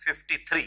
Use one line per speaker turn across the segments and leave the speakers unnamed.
53,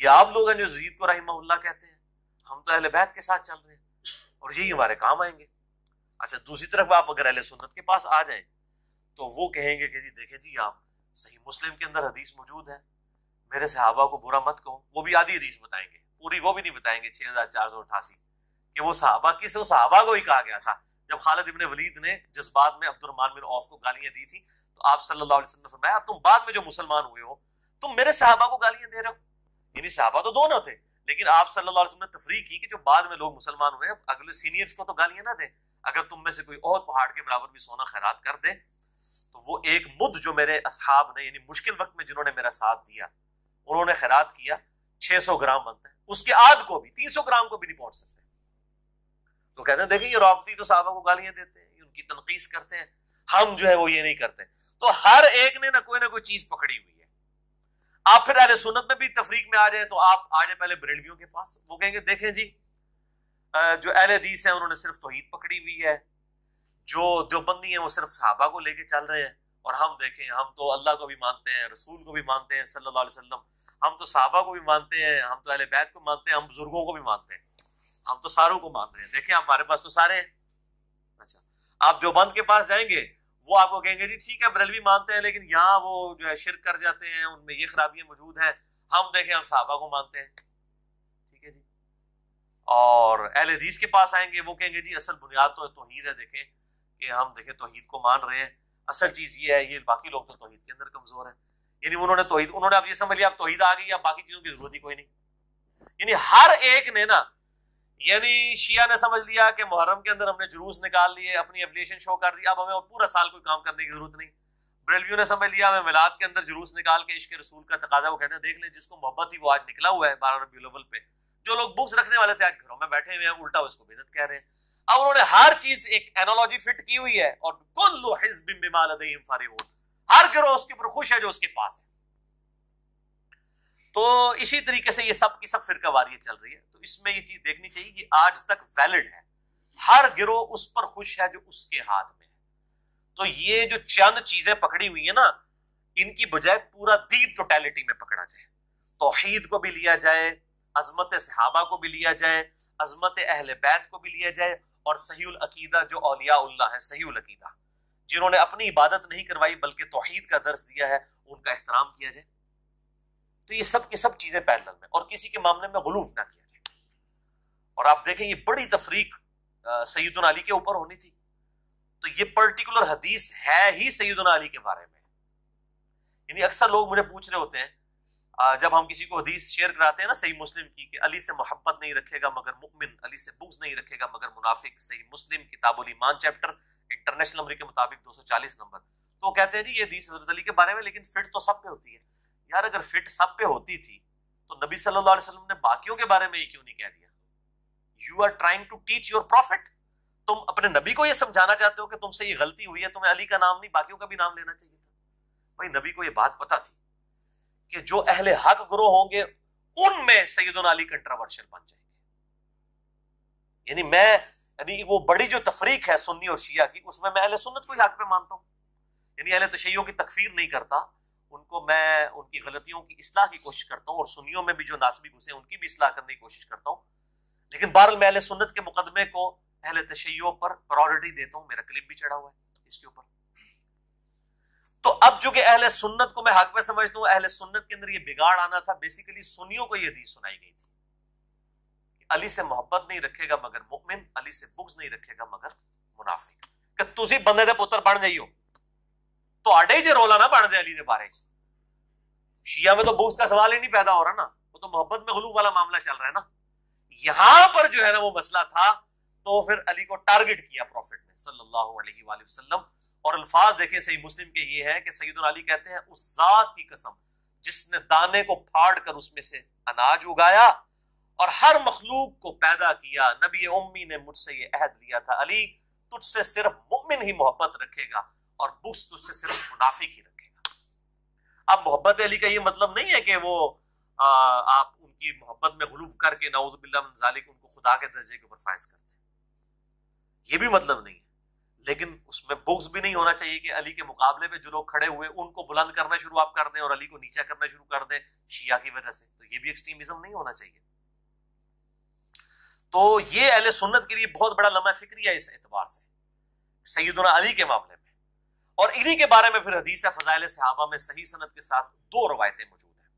یہ آپ لوگ ہیں جو یزید کو رحمہ اللہ کہتے ہیں، ہم تو اہل بیت کے ساتھ چل رہے ہیں اور یہی ہمارے کام آئیں گے. اچھا دوسری طرف آپ اگر اہل سنت کے پاس آ جائیں تو وہ کہیں گے کہ جی دیکھیں جی آپ صحیح مسلم کے اندر حدیث موجود ہے، میرے صحابہ کو برا مت کہو. وہ بھی آدھی حدیث بتائیں گے، پوری وہ بھی نہیں بتائیں گے 6488 کہ وہ صحابہ کس، وہ صحابہ کو ہی کہا گیا تھا. جب خالد ابن ولید نے جذبات میں عبد الرحمن بن عوف کو گالیاں دی تھی تو آپ صلی اللہ علیہ وسلم نے فرمایا اب تم بعد میں جو مسلمان ہوئے ہو تم میرے صحابہ کو گالیاں دے رہے ہو. یعنی صحابہ تو دونوں تھے، لیکن آپ صلی اللہ علیہ وسلم نے تفریق کی کہ جو بعد میں لوگ مسلمان ہوئے اگلے سینئرز کو تو گالیاں نہ دیں. اگر تم میں سے کوئی اور پہاڑ کے برابر بھی سونا خیرات کر دے تو وہ ایک مد جو میرے اصحاب نے یعنی مشکل وقت میں جنہوں نے میرا ساتھ دیا انہوں نے خیرات کیا 600 گرام بنتا ہے، اس کے آدھ کو بھی 300 گرام کو بھی نہیں پہنچ سکتے. تو کہتے ہیں دیکھیں یہ رافضی تو صحابہ کو گالیاں دیتے ہیں، ان کی تنقیص کرتے ہیں، ہم جو ہے وہ یہ نہیں کرتے. تو ہر ایک نے نہ کوئی چیز پکڑی ہوئی ہے. آپ پھر اہل سنت میں بھی تفریق میں آ جائیں تو آپ آ جائیں پہلے بریلویوں کے پاس، وہ کہیں گے دیکھیں جی جو اہل حدیث ہیں انہوں نے صرف توحید پکڑی ہوئی ہے، جو دیوبندی ہیں وہ صرف صحابہ کو لے کے چل رہے ہیں، اور ہم دیکھیں ہم تو اللہ کو بھی مانتے ہیں، رسول کو بھی مانتے ہیں صلی اللہ علیہ وسلم، ہم تو صحابہ کو بھی مانتے ہیں، ہم تو اہل بیت کو مانتے ہیں، ہم بزرگوں کو بھی مانتے ہیں، ہم تو ساروں کو مان رہے ہیں، دیکھیں ہمارے پاس تو سارے ہیں. اچھا آپ دیوبند کے پاس جائیں گے وہ آپ کو کہیں گے جی ٹھیک ہے بریلوی مانتے ہیں لیکن یہاں وہ جو ہے شرک کر جاتے ہیں، ان میں یہ خرابیاں موجود ہیں، ہم دیکھیں ہم صحابہ کو مانتے ہیں. ٹھیک ہے جی. اور اہل حدیث کے پاس آئیں گے وہ کہیں گے جی اصل بنیاد تو توحید ہے، دیکھیں کہ ہم دیکھیں توحید کو مان رہے ہیں، اصل چیز یہ ہے، یہ باقی لوگ تو توحید کے اندر کمزور ہیں. یعنی انہوں نے اب یہ سمجھ لیا اب توحید آ گئی، اب باقی چیزوں کی ضرورت ہی کوئی نہیں. یعنی ہر ایک نے نا، یعنی شیعہ نے سمجھ لیا کہ محرم کے اندر ہم نے جلوس نکال لیے، اپنی ایفیلیشن شو کر دی، اب ہمیں پورا سال کوئی کام کرنے کی ضرورت نہیں. بریلویوں نے سمجھ لیا ہمیں میلاد کے اندر جلوس نکال کے عشق رسول کا تقاضا، وہ کہتے ہیں دیکھ لیں جس کو محبت تھی وہ آج نکلا ہوا ہے 12 ربیع الاول پہ. جو لوگ بکس رکھنے والے تھے آج گھروں میں بیٹھے ہوئے ہیں، الٹا اس کو بدعت کہہ رہے ہیں. اب انہوں نے ہر چیز ایک اینالوجی فٹ کی ہوئی ہے، اور کل حزب بما لدیہم فرحون، ہر گروہ اس کے اوپر خوش ہے جو اس کے پاس ہے. تو اسی طریقے سے یہ سب کی سب فرقہ واریت چل رہی ہے. تو اس میں یہ چیز دیکھنی چاہیے کہ آج تک ویلڈ ہے، ہر گروہ اس پر خوش ہے جو اس کے ہاتھ میں ہے. تو یہ جو چند چیزیں پکڑی ہوئی ہیں نا، ان کی بجائے پورا دین ٹوٹیلٹی میں پکڑا جائے، توحید کو بھی لیا جائے، عظمت صحابہ کو بھی لیا جائے، عظمت اہل بیت کو بھی لیا جائے، اور صحیح العقیدہ جو اولیاء اللہ ہیں، صحیح العقیدہ جنہوں نے اپنی عبادت نہیں کروائی بلکہ توحید کا درس دیا ہے، ان کا احترام کیا جائے. تو یہ سب کی سب چیزیں پیرلل میں، اور کسی کے معاملے میں غلوف نہ کیا جائے. اور آپ دیکھیں یہ بڑی تفریق سیدنا علی کے اوپر ہونی تھی، تو یہ پرٹیکولر حدیث ہے ہی سیدنا علی کے بارے میں. یعنی اکثر لوگ مجھے پوچھ رہے ہوتے ہیں جب ہم کسی کو حدیث شیئر کراتے ہیں نا صحیح مسلم کی کہ علی سے محبت نہیں رکھے گا مگر مؤمن، علی سے بغض نہیں رکھے گا مگر منافق، صحیح مسلم کتاب الایمان چیپٹر انٹرنیشنل نمبر کے مطابق 240 نمبر. تو وہ کہتے ہیں جی یہ حدیث حضرت علی کے بارے میں، لیکن فٹ تو سب پہ ہوتی ہے. یار اگر فٹ سب پہ ہوتی تھی تو نبی صلی اللہ علیہ وسلم نے باقیوں کے بارے میں یہ کیوں نہیں کہہ دیا؟ You are trying to teach your prophet. تم اپنے نبی کو یہ سمجھانا چاہتے ہو کہ تم سے یہ غلطی ہوئی ہے، تمہیں علی کا نام نہیں باقیوں کا بھی نام لینا چاہیے تھا. بھائی نبی کو یہ بات پتا تھی کہ جو اہل حق گروہ ہوں گے ان میں سیدنا علی کنٹراورشل بن جائیں گے. یعنی وہ بڑی جو تفریق ہے سنی اور شیعہ کی، اس میں اہل سنت کو ہی حق پہ مانتا ہوں. یعنی اہل تشیع کی تکفیر نہیں کرتا، ان کو میں ان کی غلطیوں کی اصلاح کی کوشش کرتا ہوں، اور سنیوں میں بھی جو ناسبی گھسے ان کی بھی اصلاح کرنے کی کوشش کرتا ہوں. لیکن بہرحال میں اہل سنت کے مقدمے کو اہل تشیع پر پرائورٹی دیتا ہوں. میرا کلپ بھی چڑھا ہوا ہے اس کے اوپر. تو اب جو کہ اہل سنت کو میں حق پہ سمجھتا ہوں، اہل سنت کے اندر یہ بگاڑ آنا تھا. بیسیکلی سنیوں کو یہ حدیث سنائی گئی تھی کہ علی سے محبت نہیں رکھے گا مگر مؤمن، علی سے بغض نہیں رکھے گا مگر منافق. کہ تسی بندے دے پتر بن جائیو تو آڈے ہی جے رولا نہ بن جائے علی دے بارے. شیعہ میں تو بغض کا سوال ہی نہیں پیدا ہو رہا نا، وہ تو محبت میں غلو والا معاملہ چل رہا ہے نا. یہاں پر جو ہے نا وہ مسئلہ تھا، تو پھر علی کو ٹارگٹ کیا پروفٹ نے صلی اللہ علیہ وآلہ وسلم. اور الفاظ دیکھیں صحیح مسلم کے یہ ہے کہ سیدنا علی کہتے ہیں اس ذات کی قسم جس نے دانے کو پھاڑ کر اس میں سے اناج اگایا اور ہر مخلوق کو پیدا کیا، نبی امی نے مجھ سے یہ عہد لیا تھا علی تجھ سے صرف مؤمن ہی محبت رکھے گا اور بغض تجھ سے صرف منافق ہی رکھے گا. اب محبت علی کا یہ مطلب نہیں ہے کہ وہ آپ ان کی محبت میں غلو کر کے نعوذ باللہ من ذالک ان کو خدا کے درجے کے اوپر فائز کرتے ہیں، یہ بھی مطلب نہیں ہے. لیکن اس میں بغض بھی نہیں ہونا چاہیے کہ علی کے مقابلے پہ جو لوگ کھڑے ہوئے ان کو بلند کرنا شروع آپ کر دیں اور علی کو نیچا کرنا شروع کر دیں شیعہ کی وجہ سے، تو یہ بھی ایکسٹریمزم نہیں ہونا چاہیے. تو یہ اہل سنت کے لیے بہت بڑا لمحہ فکری ہے اس اعتبار سے سیدنا علی کے معاملے میں. اور انہی کے بارے میں پھر حدیث فضائل صحابہ میں صحیح سند کے ساتھ 2 روایتیں موجود ہیں.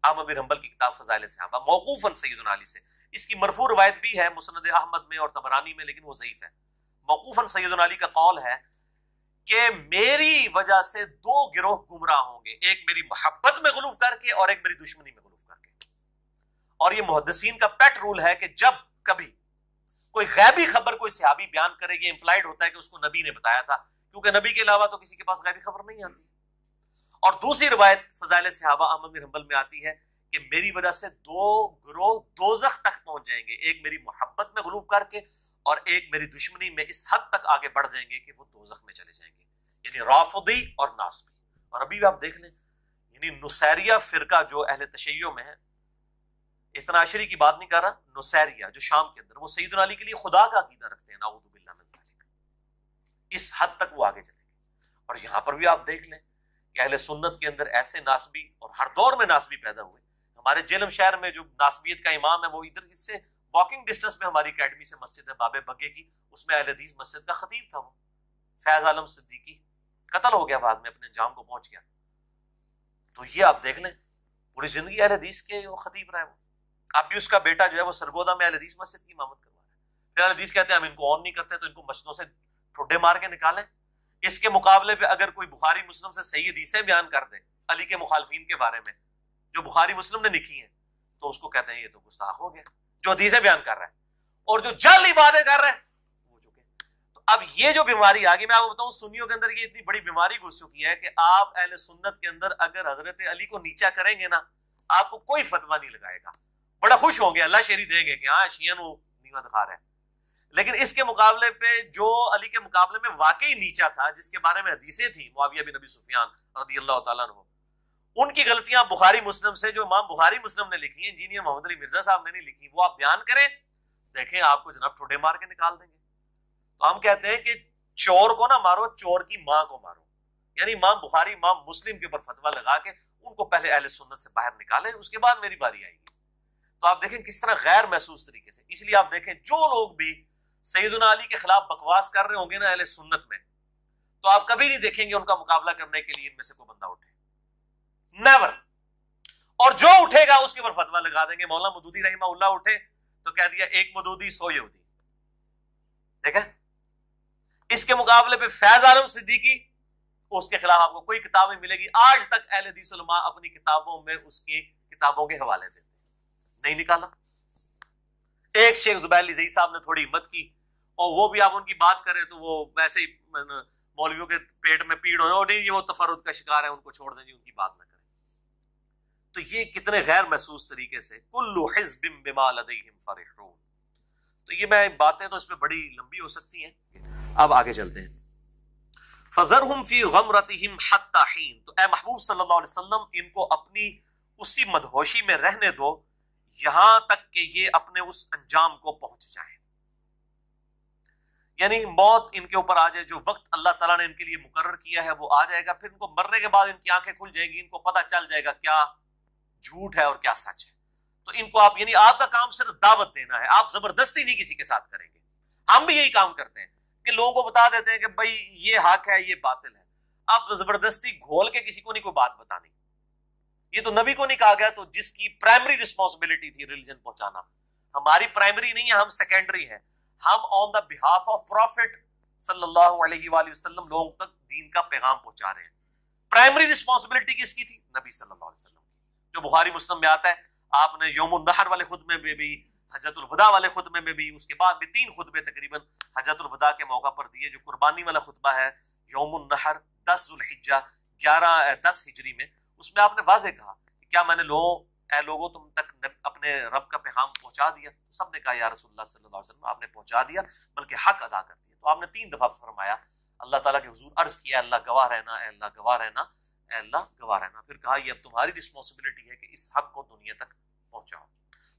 احمد بن حنبل کی کتاب فضائل صحابہ موقوفاً سیدنا علی سے، اس کی مرفوع روایت بھی ہے مسند احمد میں اور طبرانی میں، لیکن وہ ضعیف ہے. موقوفاً سیدنا علی کا قول ہے کہ میری وجہ سے 2 گروہ گمراہ ہوں گے، ایک میری محبت میں غلو کر کے اور ایک میری دشمنی میں غلو کر کے. اور یہ محدثین کا پیٹ رول ہے کہ جب کبھی کوئی غیبی خبر کوئی صحابی بیان کرے، یہ امپلائڈ ہوتا ہے کہ اس کو نبی نے بتایا تھا، کیونکہ نبی کے علاوہ تو کسی کے پاس غیبی خبر نہیں آتی. اور دوسری روایت فضائل صحابہ احمد بن حنبل میں آتی ہے کہ میری وجہ سے 2 گروہ دوزخ تک پہنچ جائیں گے، ایک میری محبت میں غلو کر کے اور ایک میری دشمنی میں اس حد تک آگے بڑھ جائیں گے کہ وہ دوزخ میں چلے جائیں گے، یعنی رافضی اور ناصبی. اور ابھی بھی آپ دیکھ لیں، یعنی نصیریہ فرقہ جو اہل تشیع میں ہے، اثنا عشری کی بات نہیں کر رہا، نصیریہ جو شام کے اندر، وہ سیدنا علی کے لیے خدا کا عقیدہ رکھتے ہیں، نعوذ باللہ من ذالک. اس حد تک وہ آگے چلیں گے. اور یہاں پر بھی آپ دیکھ لیں کہ اہل سنت کے اندر ایسے ناصبی، اور ہر دور میں ناصبی پیدا ہوئے. ہمارے جہلم شہر میں جو ناصبیت کا امام ہے، وہ ادھر اس سے واکنگ ڈسٹنس میں ہماری اکیڈمی سے مسجد ہے بابے بگے کی، اس میں اہل حدیث مسجد کا خطیب تھا، وہ فیض عالم صدیقی، قتل ہو گیا بعد میں، اپنے انجام کو پہنچ گیا. تو یہ آپ دیکھ لیں پوری زندگی اہل حدیث کے وہ خطیب رہے. وہ اب بھی اس کا بیٹا جو ہے وہ سرگودا میں اہل حدیث مسجد کی امامت کروا رہا ہے. پھر اہل حدیث کہتے ہیں ہم ان کو آن نہیں کرتے تو ان کو مسجدوں سے ٹھوڈے مار کے نکالیں. اس کے مقابلے پہ اگر کوئی بخاری مسلم سے صحیح حدیثیں بیان کر دے علی کے مخالفین کے بارے میں جو بخاری مسلم نے لکھی ہیں، تو اس کو کہتے ہیں یہ تو گستاخ ہو گیا جو حدیثیں بیان کر رہا ہے، اور جو جعلی باتیں کر رہے ہیں وہ چکے. تو اب یہ جو بیماری آ گئی، میں آپ کو بتاؤں سنیوں کے اندر یہ اتنی بڑی بیماری گھس چکی ہے کہ آپ اہل سنت کے اندر اگر حضرت علی کو نیچا کریں گے نا، آپ کو کوئی فتویٰ نہیں لگائے گا، بڑا خوش ہوں گے، اللہ شیری دیں گے کہ ہاں شیعہ نو نیوا دکھا رہے ہیں. لیکن اس کے مقابلے پہ جو علی کے مقابلے میں واقعی نیچا تھا، جس کے بارے میں حدیثیں تھیں، معاویہ بن ابی سفیان رضی اللہ تعالیٰ عنہ، ان کی غلطیاں بخاری مسلم سے جو امام بخاری مسلم نے لکھی ہیں، انجینئر محمد علی مرزا صاحب نے نہیں لکھی، وہ آپ بیان کریں، دیکھیں آپ کو جناب ٹھوڈے مار کے نکال دیں گے. تو ہم کہتے ہیں کہ چور کو نہ مارو، چور کی ماں کو مارو. یعنی امام بخاری امام مسلم کے اوپر فتویٰ لگا کے ان کو پہلے اہل سنت سے باہر نکالیں، اس کے بعد میری باری آئے گی. تو آپ دیکھیں کس طرح غیر محسوس طریقے سے. اس لیے آپ دیکھیں جو لوگ بھی سیدنا علی کے خلاف بکواس کر رہے ہوں گے نا اہل سنت میں، تو آپ کبھی نہیں دیکھیں گے ان کا مقابلہ کرنے کے لیے ان میں سے کوئی بندہ اٹھے، نیور. اور جو اٹھے گا اس کے اوپر فتویٰ لگا دیں گے. مولانا مودودی رحمہ اللہ اٹھے تو کہہ دیا 1 مودودی 100 یہودی. دیکھیں اس کے مقابلے پہ فیض عالم صدیقی، اس کے خلاف آپ کو کوئی کتاب نہیں ملے گی. آج تک اہل حدیث علماء اپنی کتابوں میں اس کی کتابوں کے حوالے دیتے نہیں نکالا. ایک شیخ زبیر علی زئی صاحب نے تھوڑی ہمت کی، اور وہ بھی آپ ان کی بات کریں تو وہ ویسے ہی مولویوں کے پیٹ میں پیڑ ہو، نہیں یہ وہ تفرد کا شکار ہے، ان کو چھوڑ دیں جی، ان کی بات نہ کریں. تو یہ کتنے غیر محسوس طریقے سے کل حزب بما لدیہم فرحون. تو یہ میں باتیں تو اس میں بڑی لمبی ہو سکتی ہیں. اب آگے چلتے ہیں. فذرہم فی غمرتہم حتی حین. تو اے محبوب صلی اللہ علیہ وسلم ان کو اپنی اسی مدہوشی میں رہنے دو یہاں تک کہ یہ اپنے اس انجام کو پہنچ جائیں. یعنی موت ان کے اوپر آ جائے، جو وقت اللہ تعالیٰ نے ان کے لیے مقرر کیا ہے وہ آ جائے گا. پھر ان کو مرنے کے بعد ان کی آنکھیں کھل جائیں گی، ان کو پتہ چل جائے گا کیا جھوٹ ہے اور کیا سچ ہے. تو ان کو آپ، یعنی آپ کا کام صرف دعوت دینا ہے، آپ زبردستی نہیں کسی کے ساتھ کریں گے. ہم بھی یہی کام کرتے ہیں کہ لوگوں کو بتا دیتے ہیں کہ بھائی یہ حق ہے یہ باطل ہے. آپ زبردستی گھول کے کسی کو نہیں کوئی بات بتانی. یہ تو نبی کو نہیں کہا گیا، تو جس کی پرائمری رسپانسبلٹی تھی ریلیجن پہنچانا، ہماری پرائمری نہیں ہے، ہم سیکنڈری ہیں. ہم آن دا بہاف آف پروفٹ صلی اللہ علیہ وآلہ وسلم لوگوں تک دین کا پیغام پہنچا رہے ہیں. پرائمری رسپانسبلٹی کس کی تھی؟ نبی صلی اللہ علیہ وسلم کی، جو بخاری مسلم میں آتا ہے. آپ نے یوم النحر والے خطبے میں بھی، حجۃ الوداع والے خطبے میں بھی، اس کے بعد بھی 3 خطبے تقریباً حجۃ الوداع کے موقع پر دیے. جو قربانی والا خطبہ ہے یوم النحر 10 ذوالحجہ 10 ہجری میں، اس میں آپ نے واضح کہا کہ کیا میں نے لوگوں تم تک اپنے رب کا پیغام پہنچا دیا؟ سب نے کہا یا رسول اللہ صلی اللہ علیہ وسلم آپ نے پہنچا دیا، بلکہ حق ادا کر دیا. تو آپ نے 3 دفعہ فرمایا، اللہ تعالیٰ کے حضور عرض کیا اللہ گواہ رہنا، اے اللہ گواہ رہنا، اے اللہ گواہ رہنا. پھر کہا یہ اب تمہاری رسپانسبلٹی ہے کہ اس حق کو دنیا تک پہنچاؤ.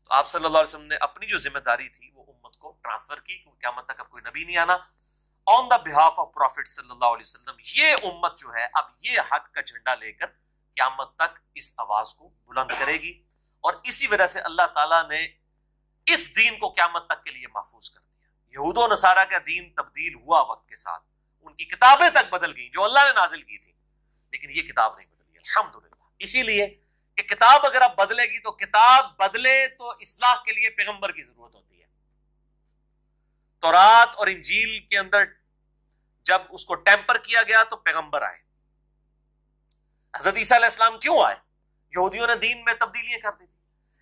تو آپ صلی اللہ علیہ وسلم نے اپنی جو ذمہ داری تھی وہ امت کو ٹرانسفر کی، کیونکہ قیامت تک اب کوئی نبی نہیں آنا. on the behalf of Prophet sallallahu alaihi wasallam. یہ امت جو ہے اب یہ حق کا جھنڈا لے کر قیامت تک اس آواز کو بلند کرے گی، اور اسی وجہ سے اللہ تعالیٰ نے اس دین کو قیامت تک کے لیے محفوظ کر دیا۔ یہود و نصارہ کا دین تبدیل ہوا وقت کے ساتھ، ان کی کتابیں تک بدل گئیں جو اللہ نے نازل کی تھی، لیکن یہ کتاب نہیں بدلی، الحمدللہ۔ اسی لیے کہ کتاب اگر اب بدلے گی تو کتاب بدلے تو اصلاح کے لیے پیغمبر کی ضرورت ہوتی ہے۔ تورات اور انجیل کے اندر جب اس کو ٹیمپر کیا گیا تو پیغمبر آئے۔ حضرت عیسیٰ علیہ السلام کیوں آئے؟ یہودیوں نے دین میں تبدیلیاں کر دی تھی،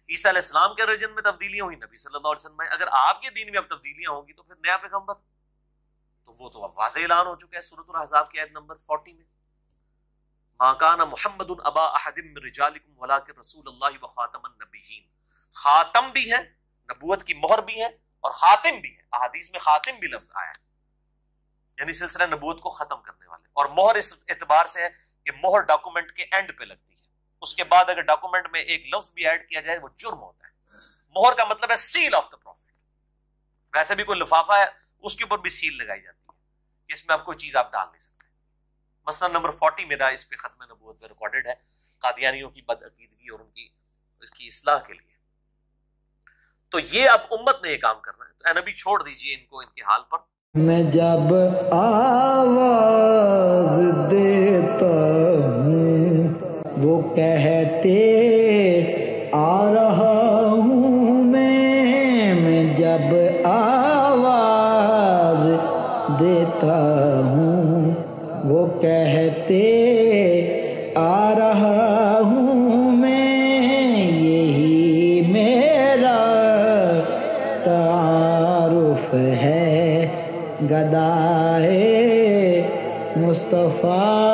عیسیٰ علیہ السلام کے ریلیجن میں تبدیلیاں ہوئی، نبی صلی اللہ علیہ وسلم میں اگر آپ کے دین میں اب تبدیلیاں ہوں گی تو پھر نیا پیغمبر، تو وہ تو اب واضح اعلان ہو چکا ہے سورۃ الاحزاب کی آیت نمبر 40 میں، ما کان محمد ابا احد من رجالکم ولکن رسول اللہ وخاتم النبیین۔ خاتم بھی ہے، نبوت کی مہر بھی ہے، اور خاتم بھی ہے، احادیث میں خاتم بھی لفظ آیا ہے، یعنی سلسلہ نبوت کو ختم کرنے والے، اور مہر اس اعتبار سے ہے کہ مہر ڈاکومنٹ کے اینڈ پہ لگتی ہے، اس کے بعد اگر ڈاکومنٹ میں ایک لفظ بھی ایڈ کیا جائے وہ جرم ہوتا ہے۔ مہر کا مطلب ہے سیل آف دا پروفٹ، ویسے بھی کوئی لفافہ ہے اس کے اوپر بھی سیل لگائی جاتی ہے کہ اس میں آپ کوئی چیز آپ ڈال نہیں سکتے۔ مسئلہ نمبر 40 میرا اس پہ ختم نبوت میں ریکارڈڈ ہے، قادیانیوں کی بدعقیدگی اور ان کی اس کی اصلاح کے لیے۔ تو یہ اب امت نے یہ کام کرنا ہے، تو اے نبی چھوڑ دیجئے ان کو ان کے حال پر۔
میں جب آواز دیتا ہوں وہ کہتے آ رہا ہوں میں جب آواز دیتا ہوں وہ کہتے آ رہا ہوں میں، یہی میرا تعارف ہے گدائے مصطفیٰ